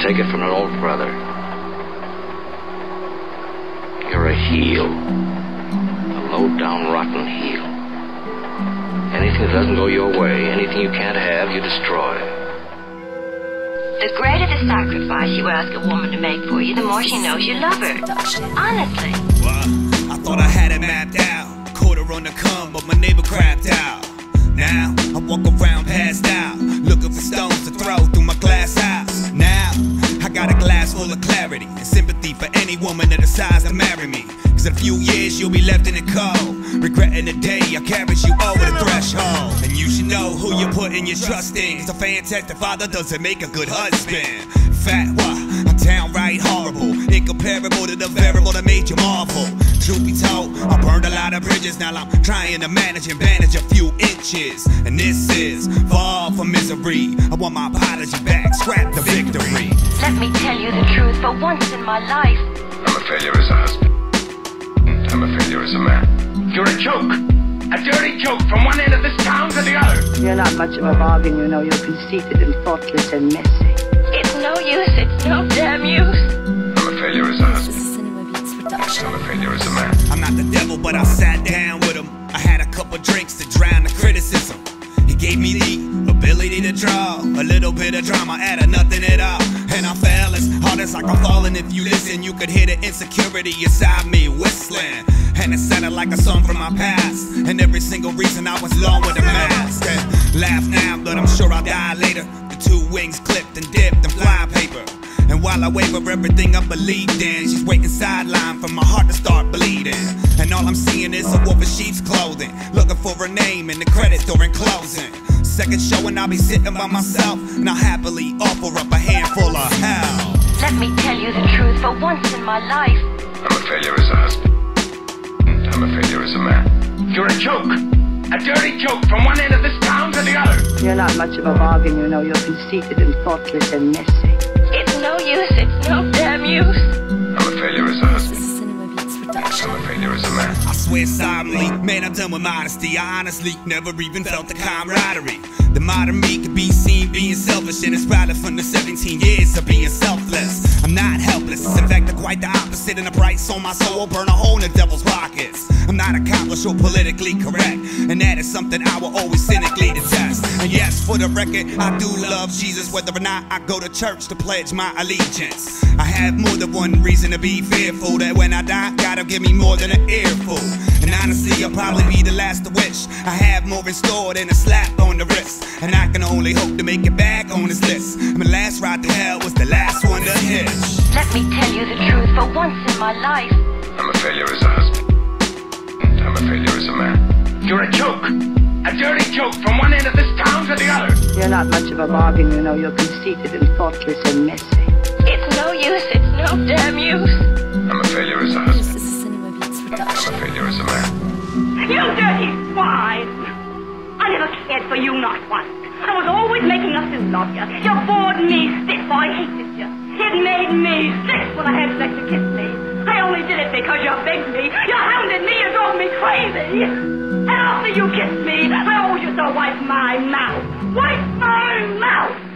take it from an old brother. You're a heel. A low-down, rotten heel. Anything that doesn't go your way, anything you can't have, you destroy. The greater the sacrifice you ask a woman to make for you, the more she knows you love her. Honestly. Well, I thought I had it mapped out. Caught her on the come, but my neighbor crapped out. Now, I walk around passed out, looking for stones to throw through my glass house. Now, I got a glass full of clarity and sympathy for any woman that decides to marry me. Cause in a few years you'll be left in the cold, regretting the day I carried you over the threshold. And you should know who you're putting your trust in, cause a fantastic father doesn't make a good husband. Fat, what? I'm downright horrible, incomparable to the variable that made you marvel. Truth be told, I burned a lot of bridges, now I'm trying to manage and bandage a few inches. And this is far from misery. I want my apology back, scrap the victory. Let me tell you the truth, for once in my life, I'm a failure as a husband. I'm a failure as a man. You're a joke. A dirty joke from one end of this town to the other. You're not much of a bargain, you know. You're conceited and thoughtless and messy. It's no use, it's no damn use. I'm a failure as a husband. I'm a failure as a man. I'm not the devil, but I sat down with him. I had a couple drinks to drown the criticism. He gave me the ability to draw a little bit of drama out of nothing at all. And I fell as hard as I can fall, and if you listen, you could hear the insecurity inside me whistling. And it sounded like a song from my past, and every single reason I was alone with a mask. And laugh now, but I'm sure I'll die later. The two wings clipped and dipped in fly paper. And while I waver everything I believed in, she's waiting sideline for my heart to start bleeding. And all I'm seeing is a wolf in sheep's clothing, looking for her name in the credits during closing. Second show and I'll be sitting by myself, and I'll happily offer up a handful of hell. Let me tell you the truth, for once in my life, I'm a failure as a husband. I'm a failure as a man. You're a joke. A dirty joke from one end of this town to the other. You're not much of a bargain, you know. You're conceited and thoughtless and messy. it's no use, it's no damn use. I'm a failure as a husband. I'm a failure as a man. I swear solemnly, man, I'm done with modesty. I honestly never even felt the camaraderie. The modern me could be seen being selfish, and it's probably from the 17 years of being selfless. I'm not helpless, in fact, I'm quite the opposite. And a bright soul, my soul will burn a hole in the devil's pockets. I'm not accomplished or politically correct, and that is something I will always cynically detest. And yes, for the record, I do love Jesus, whether or not I go to church to pledge my allegiance. I have more than one reason to be fearful that when I die, God'll give me more than an earful. And honestly, I'll probably be the last to wish I have more in store than a slap on the wrist. And I can only hope to make it back on this list. My last ride to hell was the last one to hitch. Let me tell you the truth, for once in my life, I'm a failure as a husband. I'm a failure as a man. You're a joke. A dirty joke from one end of this town to the other. You're not much of a bargain, you know. You're conceited and thoughtless and messy. it's no use, it's no damn use. I'm a failure as a husband. I'm a failure as a man. You dirty swine! I never cared for you, not once. I was always making us to love you. You bored me stiff, I hated you. It made me sick when I had sex to kiss me. I only did it because you begged me. You hounded me, you drove me crazy. And after you kissed me, I always used to wipe my mouth. Wipe my mouth!